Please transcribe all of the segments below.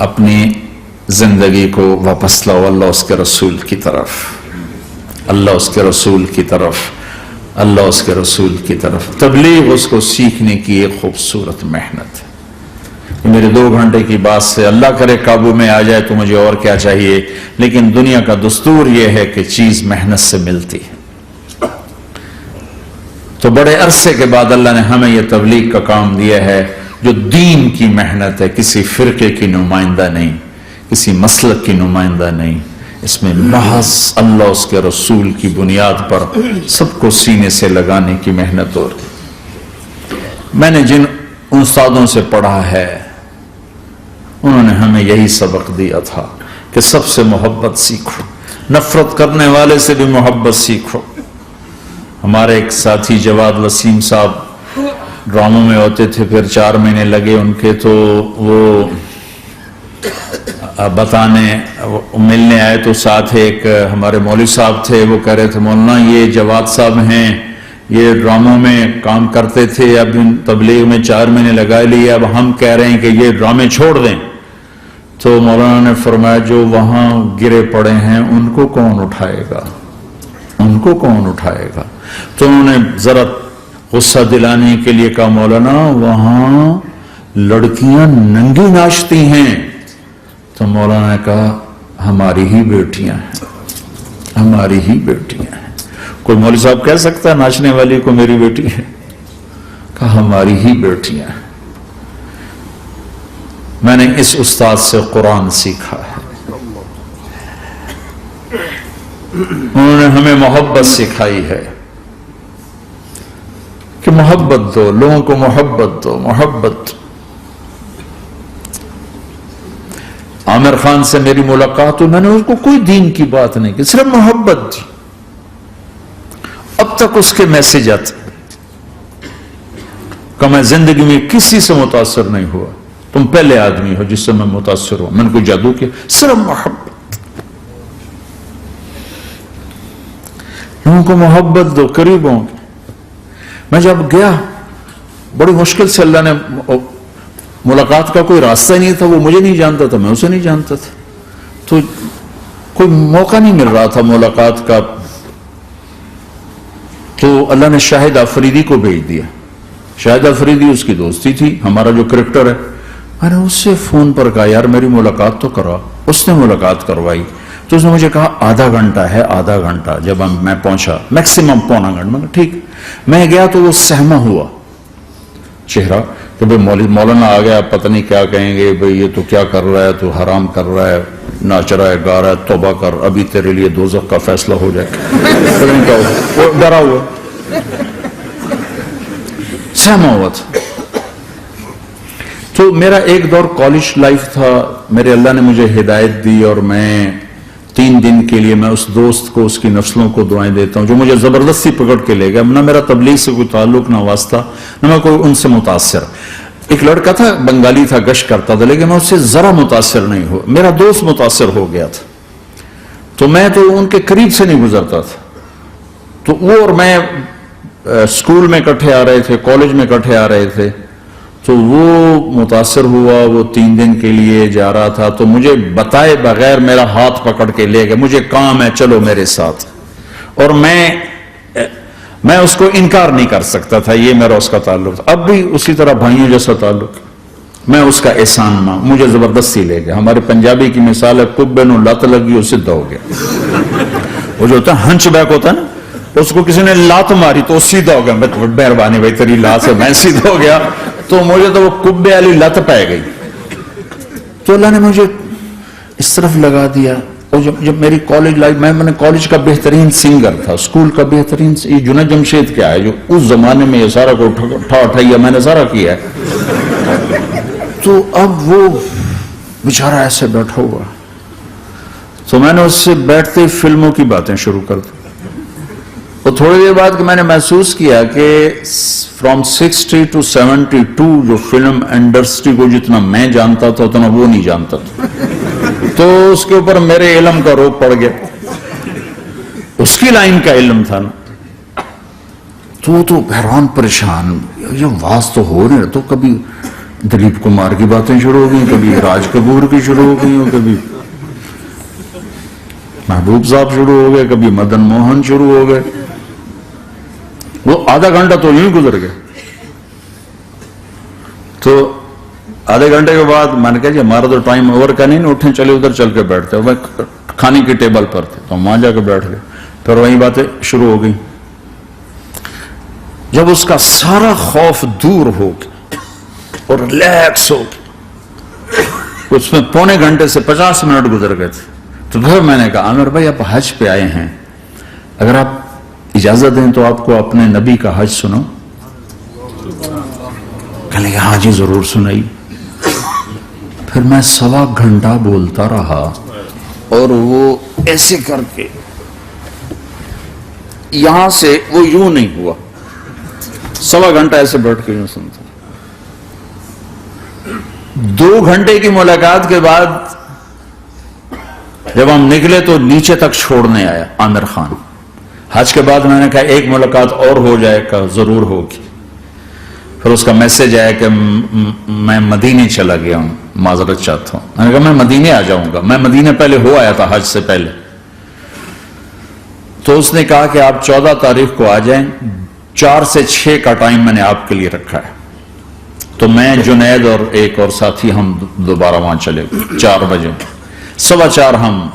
اپنی زندگی کو واپس لاؤ اللہ اس کے رسول کی طرف، اللہ اس کے رسول کی طرف، اللہ اس کے رسول کی طرف۔ تبلیغ اس کو سیکھنے کی ایک خوبصورت محنت ہے۔ میرے 2 گھنٹے کی بات سے اللہ کرے قابو میں آ جائے تو مجھے اور کیا چاہیے، لیکن دنیا کا دستور یہ ہے کہ چیز محنت سے ملتی ہے۔ تو بڑے عرصے کے بعد اللہ نے ہمیں یہ تبلیغ کا کام دیا ہے جو دین کی محنت ہے، کسی فرقے کی نمائندہ نہیں، کسی مسلک کی نمائندہ نہیں، اس میں محض اللہ اس کے رسول کی بنیاد پر سب کو سینے سے لگانے کی محنت ہو رہی۔ میں نے جن استادوں سے پڑھا ہے انہوں نے ہمیں یہی سبق دیا تھا کہ سب سے محبت سیکھو، نفرت کرنے والے سے بھی محبت سیکھو۔ ہمارے ایک ساتھی جواد وسیم صاحب ڈراموں میں ہوتے تھے، پھر 4 مہینے لگے ان کے، تو وہ بتانے ملنے آئے تو ساتھ ایک ہمارے مولوی صاحب تھے، وہ کہہ رہے تھے مولانا یہ جواد صاحب ہیں، یہ ڈراموں میں کام کرتے تھے، اب تبلیغ میں 4 مہینے لگا لیے، اب ہم کہہ رہے ہیں کہ یہ ڈرامے چھوڑ دیں۔ تو مولانا نے فرمایا جو وہاں گرے پڑے ہیں ان کو کون اٹھائے گا، ان کو کون اٹھائے گا؟ تو انہوں نے ذرا غصہ دلانے کے لیے کہا مولانا وہاں لڑکیاں ننگی ناچتی ہیں۔ تو مولانا نے کہا ہماری ہی بیٹیاں ہیں، ہماری ہی بیٹیاں ہیں۔ کوئی مولوی صاحب کہہ سکتا ہے ناچنے والی کو میری بیٹی ہے؟ کہا ہماری ہی بیٹیاں ہیں۔ میں نے اس استاد سے قرآن سیکھا ہے، انہوں نے ہمیں محبت سکھائی ہے کہ محبت دو، لوگوں کو محبت دو، محبت۔ عامر خان سے میری ملاقات ہوئی، میں نے اس کو کوئی دین کی بات نہیں کی، صرف محبت دی۔ اب تک اس کے میسج آتے کہ میں زندگی میں کسی سے متاثر نہیں ہوا، تم پہلے آدمی ہو جس سے میں متاثر ہوں، میں نے کوئی جادو کیا، صرف محبت۔ لوگوں کو محبت دو، قریب ہوں گے۔ میں جب گیا بڑی مشکل سے اللہ نے، ملاقات کا کوئی راستہ نہیں تھا، وہ مجھے نہیں جانتا تھا، میں اسے نہیں جانتا تھا، تو کوئی موقع نہیں مل رہا تھا ملاقات کا، تو اللہ نے شاہد آفریدی کو بھیج دیا۔ شاہد آفریدی اس کی دوستی تھی، ہمارا جو کرکٹر ہے، میں نے اس سے فون پر کہا یار میری ملاقات تو کرا، اس نے ملاقات کروائی، تو اس نے مجھے کہا آدھا گھنٹہ ہے، آدھا گھنٹہ۔ جب میں پہنچا میکسیمم پونا گھنٹہ، میں کہا ٹھیک۔ میں گیا تو وہ سہما ہوا چہرہ کہ بھئی مولانا آ گیا، پتہ نہیں کیا کہیں گے، بھئی یہ تو کیا کر رہا ہے، تو حرام کر رہا ہے، ناچ رہا ہے، گا رہا ہے، توبہ کر، ابھی تیرے لیے دوزخ کا فیصلہ ہو جائے۔ پتہ نہیں کیا ہوا، وہ ڈرا ہوا سہما ہوا تھا۔ تو میرا ایک دور کالج لائف تھا، میرے اللہ نے مجھے ہدایت دی، اور میں 3 دن کے لیے میں اس دوست کو، اس کی نسلوں کو دعائیں دیتا ہوں جو مجھے زبردستی پکڑ کے لے گیا، نہ میرا تبلیغ سے کوئی تعلق، نہ واسطہ، نہ میں کوئی ان سے متاثر۔ ایک لڑکا تھا، بنگالی تھا، گشت کرتا تھا، لیکن میں اس سے ذرا متاثر نہیں ہوا، میرا دوست متاثر ہو گیا تھا، تو میں تو ان کے قریب سے نہیں گزرتا تھا۔ تو وہ اور میں اسکول میں اکٹھے آ رہے تھے، کالج میں اکٹھے آ رہے تھے، تو وہ متاثر ہوا، وہ 3 دن کے لیے جا رہا تھا، تو مجھے بتائے بغیر میرا ہاتھ پکڑ کے لے گئے، مجھے کام ہے چلو میرے ساتھ، اور میں اس کو انکار نہیں کر سکتا تھا، یہ میرا اس کا تعلق تھا، اب بھی اسی طرح بھائیوں جیسا تعلق، میں اس کا احسان ماں، مجھے زبردستی لے گیا۔ ہمارے پنجابی کی مثال ہے، کبے نو لت لگی وہ سیدھا ہو گیا، وہ جو ہوتا ہے ہنچ بیک ہوتا ہے نا، اس کو کسی نے لات ماری تو سیدھا ہو گیا، مہربانی بھائی تیری لات سے میں سیدھا ہو گیا، تو مجھے تو وہ کبے والی لت پہ گئی۔ تو اللہ نے مجھے اس طرف لگا دیا، اور جب میری کالج لائف، میں نے کالج کا بہترین سنگر تھا، اسکول کا بہترین، یہ جنید جمشید کیا ہے جو اس زمانے میں یہ سارا کو اٹھایا میں نے سارا کیا ہے۔ تو اب وہ بیچارہ ایسے بیٹھا ہوا، تو میں نے اس سے بیٹھتے ہی فلموں کی باتیں شروع کر دی، اور تھوڑی دیر بعد کہ میں نے محسوس کیا کہ فرام 60 to 72 جو فلم انڈسٹری کو جتنا میں جانتا تھا اتنا وہ نہیں جانتا تھا، تو اس کے اوپر میرے علم کا روپ پڑ گیا، اس کی لائن کا علم تھا نا، تو حیران پریشان، یہ واز تو ہو رہے، تو کبھی دلیپ کمار کی باتیں شروع ہو گئی, کبھی راج کپور کی شروع ہو گئی, کبھی محبوب صاحب شروع ہو گئے, کبھی مدن موہن شروع ہو گئے. وہ آدھا گھنٹہ تو یوں گزر گیا. تو آدھے گھنٹے کے بعد میں نے کہا جی ہمارا تو ٹائم اوور کا نہیں, اٹھیں چلے ادھر چل کے بیٹھتے. وہ کھانے کی ٹیبل پر تھے تو وہاں جا کے بیٹھ گئے. پھر وہی باتیں شروع ہو گئی. جب اس کا سارا خوف دور ہو گیا اور ریلیکس ہو گیا, اس میں پونے گھنٹے سے 50 منٹ گزر گئے تھے. تو پھر میں نے کہا عامر بھائی آپ حج پہ آئے ہیں, اگر آپ اجازت دیں تو آپ کو اپنے نبی کا حج سنو. کہنے لگے ہاں جی ضرور سنائی. پھر میں 1.25 گھنٹہ بولتا رہا اور وہ ایسے کر کے یہاں سے وہ یوں نہیں ہوا, 1.25 گھنٹہ ایسے بیٹھ کے یوں سنتا. 2 گھنٹے کی ملاقات کے بعد جب ہم نکلے تو نیچے تک چھوڑنے آیا عامر خان. حج کے بعد میں نے کہا ایک ملاقات اور ہو جائے گا, ضرور ہوگی. پھر اس کا میسج آیا کہ میں مدینے چلا گیا ہوں, معذرت چاہتا ہوں. میں نے کہا میں مدینے آ جاؤں گا, میں مدینے پہلے ہو آیا تھا حج سے پہلے. تو اس نے کہا کہ آپ 14 تاریخ کو آ جائیں, 4 سے 6 کا ٹائم میں نے آپ کے لیے رکھا ہے. تو میں جنید اور ایک اور ساتھی ہم دوبارہ وہاں چلے 4 بجے. 4:15 ہم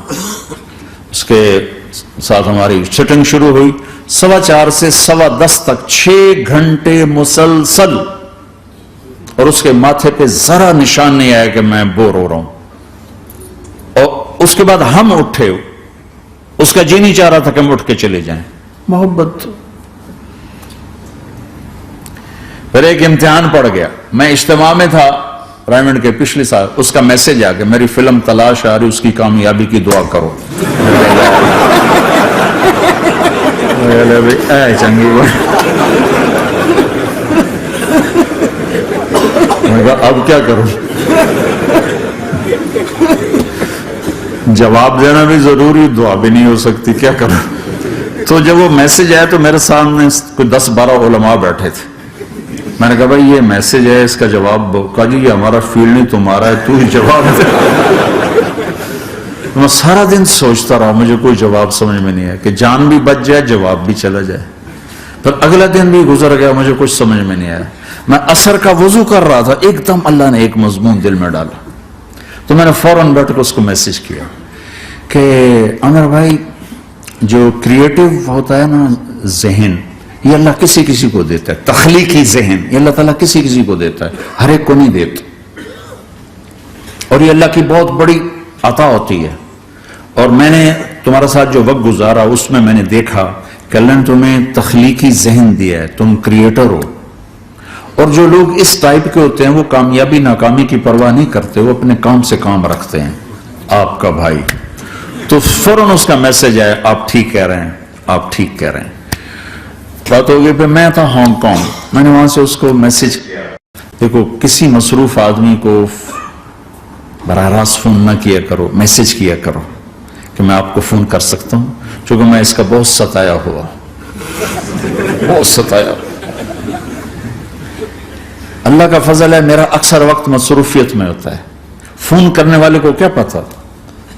اس کے ساتھ ہماری سٹنگ شروع ہوئی. 4:15 سے 10:15 تک 6 گھنٹے مسلسل, اور اس کے ماتھے پہ ذرا نشان نہیں آیا کہ میں بور ہو رہا ہوں. اور اس کے بعد ہم اٹھے, اس کا جی نہیں چاہ رہا تھا کہ ہم اٹھ کے چلے جائیں. محبت. پھر ایک امتحان پڑ گیا. میں اجتماع میں تھا رائمنڈ کے پچھلے سال, اس کا میسج آ گیا میری فلم تلاش آ رہی, اس کی کامیابی کی دعا کرو. اے چنگی میں کہا اب کیا کروں, جواب دینا بھی ضروری, دعا بھی نہیں ہو سکتی, کیا کروں. تو جب وہ میسج آیا تو میرے سامنے کوئی 10-12 علماء بیٹھے تھے. میں نے کہا بھائی یہ میسج ہے, اس کا جواب. کہا جی یہ ہمارا فیلڈ نہیں تمہارا ہے, تو ہی جواب دے. میں سارا دن سوچتا رہا, مجھے کوئی جواب سمجھ میں نہیں آیا کہ جان بھی بچ جائے, جواب بھی چلا جائے. پھر اگلا دن بھی گزر گیا, مجھے کچھ سمجھ میں نہیں آیا. میں عصر کا وضو کر رہا تھا, ایک دم اللہ نے ایک مضمون دل میں ڈالا. تو میں نے فوراً بیٹھ کے اس کو میسج کیا کہ عامر بھائی جو کریٹو ہوتا ہے نا ذہن, یہ اللہ کسی کسی کو دیتا ہے. تخلیقی ذہن یہ اللہ تعالیٰ کسی کسی کو دیتا ہے, ہر ایک کو نہیں دیتا. اور یہ اللہ کی بہت بڑی عطا ہوتی ہے. اور میں نے تمہارے ساتھ جو وقت گزارا اس میں نے دیکھا کہ اللہ نے تمہیں تخلیقی ذہن دیا ہے, تم کریٹر ہو. اور جو لوگ اس ٹائپ کے ہوتے ہیں وہ کامیابی ناکامی کی پرواہ نہیں کرتے, وہ اپنے کام سے کام رکھتے ہیں. آپ کا بھائی. تو فوراً اس کا میسج آیا آپ ٹھیک کہہ رہے ہیں, آپ ٹھیک کہہ رہے ہیں. بات ہو گئی. پہ میں تھا ہانگ کانگ, میں نے وہاں سے اس کو میسج کیا دیکھو کسی مصروف آدمی کو براہ راست فون نہ کیا کرو, میسج کیا کرو کہ میں آپ کو فون کر سکتا ہوں, چونکہ میں اس کا بہت ستایا ہوا, بہت ستایا. اللہ کا فضل ہے میرا اکثر وقت مصروفیت میں ہوتا ہے. فون کرنے والے کو کیا پتا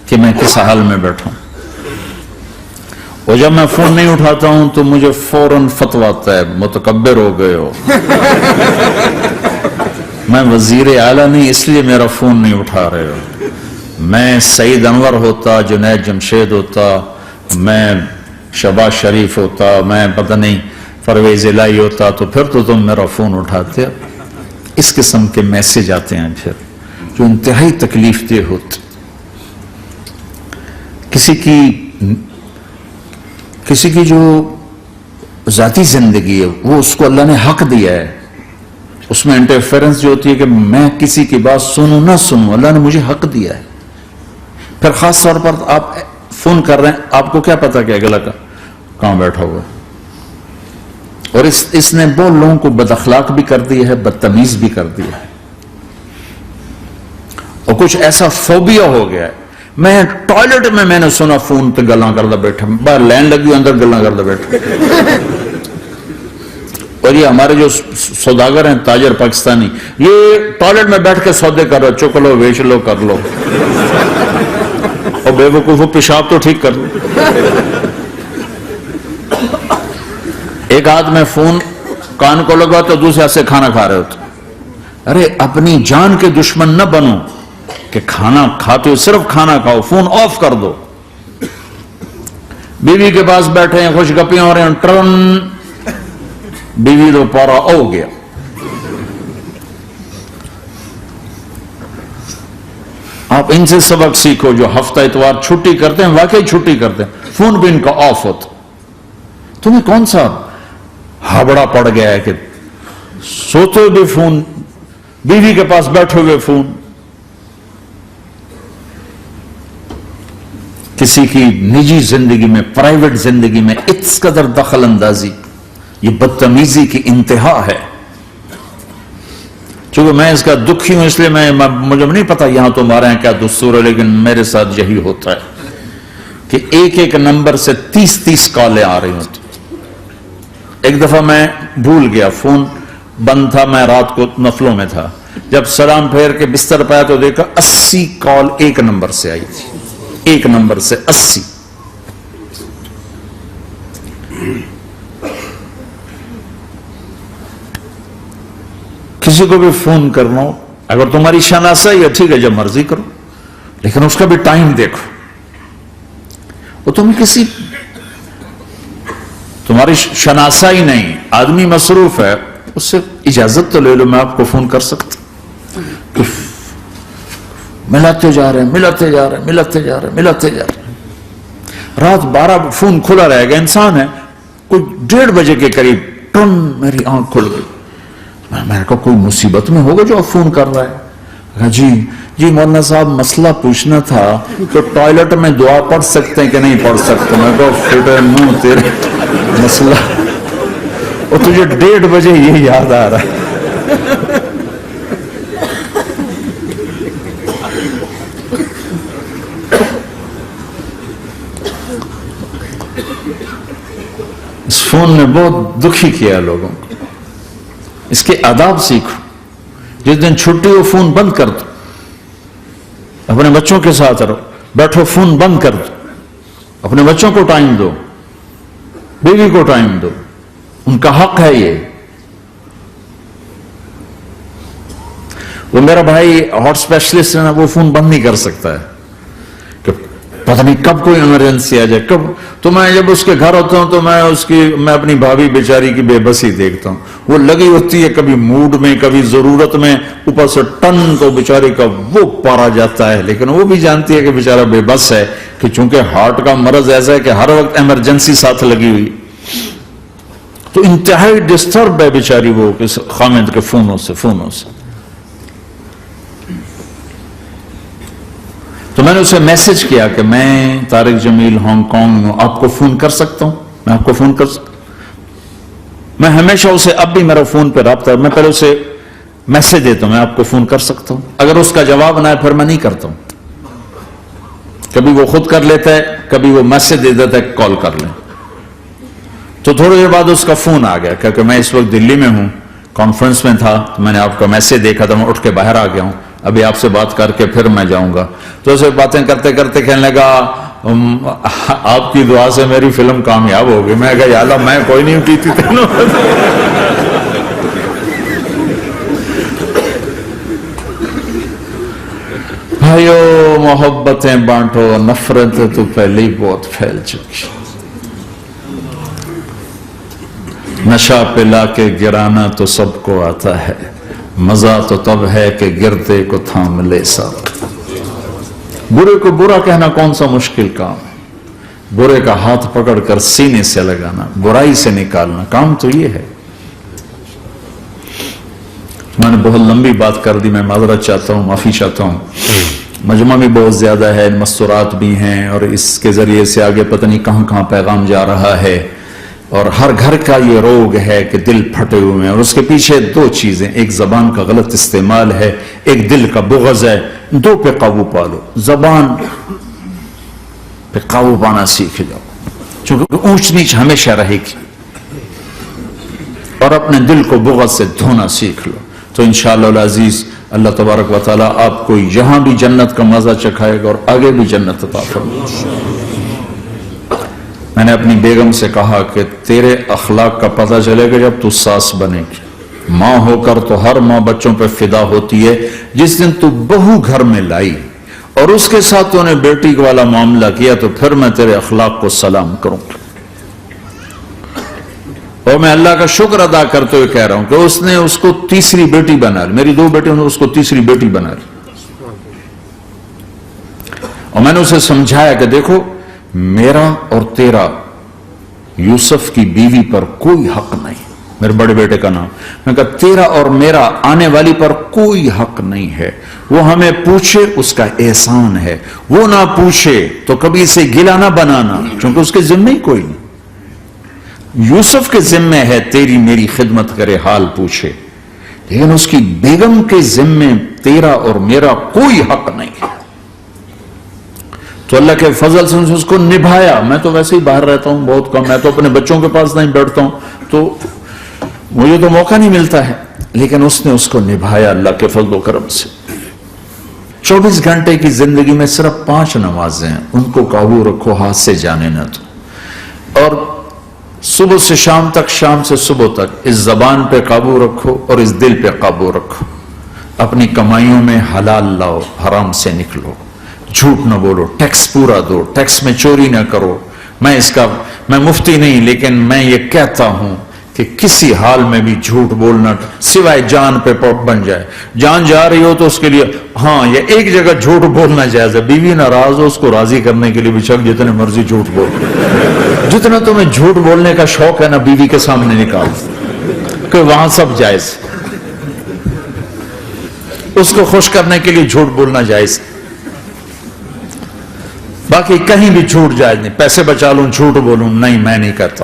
کہ میں کس حال میں بیٹھا ہوں. اور جب میں فون نہیں اٹھاتا ہوں تو مجھے فوراً فتویٰ آتا ہے متکبر ہو گئے ہو. میں وزیر اعلیٰ نہیں اس لیے میرا فون نہیں اٹھا رہے ہو. میں سعید انور ہوتا, جنید جمشید ہوتا, میں شہباز شریف ہوتا, میں پتہ نہیں پرویز الہی ہوتا, تو پھر تو تم میرا فون اٹھاتے. اس قسم کے میسج آتے ہیں پھر جو انتہائی تکلیف دہ ہوتے. کسی کی جو ذاتی زندگی ہے وہ اس کو اللہ نے حق دیا ہے, اس میں انٹرفیرنس جو ہوتی ہے کہ میں کسی کی بات سنوں نہ سنوں, اللہ نے مجھے حق دیا ہے. پھر خاص طور پر آپ فون کر رہے ہیں, آپ کو کیا پتا کہ اگلا کہاں بیٹھا ہوا. اور اس نے بہت لوگوں کو بد اخلاق بھی کر دیا ہے, بدتمیز بھی کر دیا ہے, اور کچھ ایسا فوبیا ہو گیا ہے. میں ٹوائلٹ میں نے سنا فون پہ گلاں کردہ بیٹھا, باہر لائن لگی اندر گلاں کردہ بیٹھا. اور یہ ہمارے جو سوداگر ہیں تاجر پاکستانی، یہ ٹوائلٹ میں بیٹھ کے سودے کر رہے، چک لو بیچ لو کر لو، اور بے وقوف پیشاب تو ٹھیک کر لو۔ ایک ہاتھ میں فون کان کو لگا تو دوسرے ہاتھ سے کھانا کھا رہے ہوتے۔ ارے اپنی جان کے دشمن نہ بنو کہ کھانا کھاتے ہو صرف کھانا کھاؤ، فون آف کر دو۔ بیوی کے پاس بیٹھے ہیں، خوش گپیاں ہو رہے ہیں، ٹرن، بیوی تو پارا ہو گیا۔ آپ ان سے سبق سیکھو، جو ہفتہ اتوار چھٹی کرتے ہیں واقعی چھٹی کرتے ہیں، فون بھی ان کا آف ہوتا۔ تمہیں کون سا ہابڑا پڑ گیا ہے کہ سوتے بھی فون، بیوی کے پاس بیٹھے ہوئے فون، کسی کی نجی زندگی میں، پرائیویٹ زندگی میں اس قدر دخل اندازی، یہ بدتمیزی کی انتہا ہے۔ چونکہ میں اس کا دکھی ہوں، اس لیے مجھے نہیں پتا یہاں تمہارے ہیں کیا دستور ہے، لیکن میرے ساتھ یہی ہوتا ہے کہ ایک ایک نمبر سے 30 کالیں آ رہی ہوتی۔ ایک دفعہ میں بھول گیا، فون بند تھا، میں رات کو نفلوں میں تھا، جب سلام پھیر کے بستر پایا تو دیکھا 80 کال ایک نمبر سے آئی تھی، ایک نمبر سے 80۔ کسی کو بھی فون کرنا ہو، اگر تمہاری شناسائی ہے ٹھیک ہے، جب مرضی کرو، لیکن اس کا بھی ٹائم دیکھو۔ وہ تم کسی تمہاری شناسائی نہیں، آدمی مصروف ہے، اس سے اجازت تو لے لو، میں آپ کو فون کر سکتا۔ ملاتے جا رہے ہیں، ملاتے جا رہے ہیں، ملاتے جا رہے ہیں، ملاتے جا رہے ہیں، رات 12 فون کھلا رہے گا، انسان ہے، کوئی 1:30 بجے کے قریب ٹن میری آنکھ کھل گئی۔ میں نے کہا کوئی مصیبت میں ہوگا جو آپ فون کر رہا ہے؟ کہا جی مولانا صاحب مسئلہ پوچھنا تھا تو ٹوائلٹ میں دعا پڑھ سکتے ہیں کہ نہیں پڑھ سکتے؟ میں کہا فٹے منہ تیرے مسئلہ، اور تجھے 1:30 بجے یہ یاد آ رہا ہے۔ اس فون نے بہت دکھی کیا لوگوں کو۔ اس کے آداب سیکھو، جس دن چھٹی ہو فون بند کر دو، اپنے بچوں کے ساتھ رہو، بیٹھو فون بند کر دو، اپنے بچوں کو ٹائم دو، بیوی کو ٹائم دو، ان کا حق ہے یہ۔ وہ میرا بھائی ہارٹ اسپیشلسٹ ہے نا، وہ فون بند نہیں کر سکتا ہے کہ پتہ نہیں کب کوئی ایمرجنسی آ جائے کب۔ تو میں جب اس کے گھر ہوتا ہوں تو میں اپنی بھابھی بیچاری کی بے بسی دیکھتا ہوں، وہ لگی ہوتی ہے کبھی موڈ میں کبھی ضرورت میں، اوپر سے ٹن تو بیچاری کا وہ پارا جاتا ہے، لیکن وہ بھی جانتی ہے کہ بیچارہ بے بس ہے، کہ چونکہ ہارٹ کا مرض ایسا ہے کہ ہر وقت ایمرجنسی ساتھ لگی ہوئی، تو انتہائی ڈسٹرب ہے بیچاری وہ خامد کے فونوں سے۔ تو میں نے اسے میسج کیا کہ میں طارق جمیل ہانگ کانگ میں آپ کو فون کر سکتا ہوں؟ میں آپ کو فون کر سکتا ہوں؟ میں ہمیشہ اسے، اب بھی میرا فون پہ رابطہ ہے، میں پہلے اسے میسج دیتا ہوں میں آپ کو فون کر سکتا ہوں، اگر اس کا جواب نہ ہے پھر میں نہیں کرتا ہوں۔ کبھی وہ خود کر لیتا ہے، کبھی وہ میسج دے دیتا ہے کال کر لیں۔ تو تھوڑی دیر بعد اس کا فون آ گیا، کیونکہ میں اس وقت دلی میں ہوں، کانفرنس میں تھا، تو میں نے آپ کا میسج دیکھا تھا، میں اٹھ کے باہر آ گیا ہوں، ابھی آپ سے بات کر کے پھر میں جاؤں گا۔ تو اسے باتیں کرتے کرتے کہنے لگا آپ کی دعا سے میری فلم کامیاب ہو گئی۔ میں کہا یا اللہ میں کوئی نہیں کی تھی تینوں۔ بھائیو محبتیں بانٹو، نفرت تو پہلے ہی بہت پھیل چکی۔ نشہ پلا کے گرانا تو سب کو آتا ہے، مزہ تو تب ہے کہ گرتے کو تھام لے ساتھ۔ برے کو برا کہنا کون سا مشکل کام ہے، برے کا ہاتھ پکڑ کر سینے سے لگانا، برائی سے نکالنا، کام تو یہ ہے۔ میں نے بہت لمبی بات کر دی، میں معذرت چاہتا ہوں، معافی چاہتا ہوں۔ مجمع بھی بہت زیادہ ہے، مستورات بھی ہیں، اور اس کے ذریعے سے آگے پتہ نہیں کہاں کہاں پیغام جا رہا ہے، اور ہر گھر کا یہ روگ ہے کہ دل پھٹے ہوئے ہیں، اور اس کے پیچھے دو چیزیں، ایک زبان کا غلط استعمال ہے، ایک دل کا بغض ہے۔ دو پہ قابو پالو، زبان پہ قابو پانا سیکھ جاؤ، چونکہ اونچ نیچ ہمیشہ رہے گی۔ اور اپنے دل کو بغض سے دھونا سیکھ لو تو انشاءاللہ العزیز اللہ تبارک و تعالیٰ آپ کو یہاں بھی جنت کا مزہ چکھائے گا اور آگے بھی جنت عطا فرمائے گا۔ میں نے اپنی بیگم سے کہا کہ تیرے اخلاق کا پتہ چلے گا جب تو ساس بنے گی۔ ماں ہو کر تو ہر ماں بچوں پہ فدا ہوتی ہے، جس دن تو بہو گھر میں لائی اور اس کے ساتھ تو نے بیٹی والا معاملہ کیا تو پھر میں تیرے اخلاق کو سلام کروں گا۔ اور میں اللہ کا شکر ادا کرتے ہوئے کہہ رہا ہوں کہ اس نے اس کو تیسری بیٹی بنا لی، میری 2 بیٹیوں نے اس کو تیسری بیٹی بنا لی۔ اور میں نے اسے سمجھایا کہ دیکھو میرا اور تیرا یوسف کی بیوی پر کوئی حق نہیں، میرے بڑے بیٹے کا نام، میں کہا تیرا اور میرا آنے والی پر کوئی حق نہیں ہے، وہ ہمیں پوچھے اس کا احسان ہے، وہ نہ پوچھے تو کبھی اسے گلا نہ بنانا، کیونکہ اس کے ذمہ ہی کوئی نہیں۔ یوسف کے ذمہ ہے تیری میری خدمت کرے حال پوچھے، لیکن اس کی بیگم کے ذمہ تیرا اور میرا کوئی حق نہیں ہے۔ تو اللہ کے فضل سے اس کو نبھایا۔ میں تو ویسے ہی باہر رہتا ہوں بہت کم، میں تو اپنے بچوں کے پاس نہیں بیٹھتا ہوں تو مجھے تو موقع نہیں ملتا ہے، لیکن اس نے اس کو نبھایا اللہ کے فضل و کرم سے۔ 24 گھنٹے کی زندگی میں صرف 5 نمازیں ہیں، ان کو قابو رکھو، ہاتھ سے جانے نہ دو، اور صبح سے شام تک، شام سے صبح تک اس زبان پہ قابو رکھو اور اس دل پہ قابو رکھو۔ اپنی کمائیوں میں حلال لاؤ، حرام سے نکلو، جھوٹ نہ بولو، ٹیکس پورا دو، ٹیکس میں چوری نہ کرو۔ میں مفتی نہیں، لیکن میں یہ کہتا ہوں کہ کسی حال میں بھی جھوٹ بولنا سوائے جان پہ بن جائے، جان جا رہی ہو تو اس کے لیے ہاں یہ ایک جگہ جھوٹ بولنا جائز ہے، بیوی ناراض ہو اس کو راضی کرنے کے لیے بھی شک جتنے مرضی جھوٹ بول، جتنا تمہیں جھوٹ بولنے کا شوق ہے نا بیوی کے سامنے نکال، کہ وہاں سب جائز، اس کو خوش کرنے کے لیے جھوٹ بولنا جائز، باقی کہیں بھی جھوٹ جائز نہیں۔ پیسے بچا لوں جھوٹ بولوں نہیں، میں نہیں کرتا،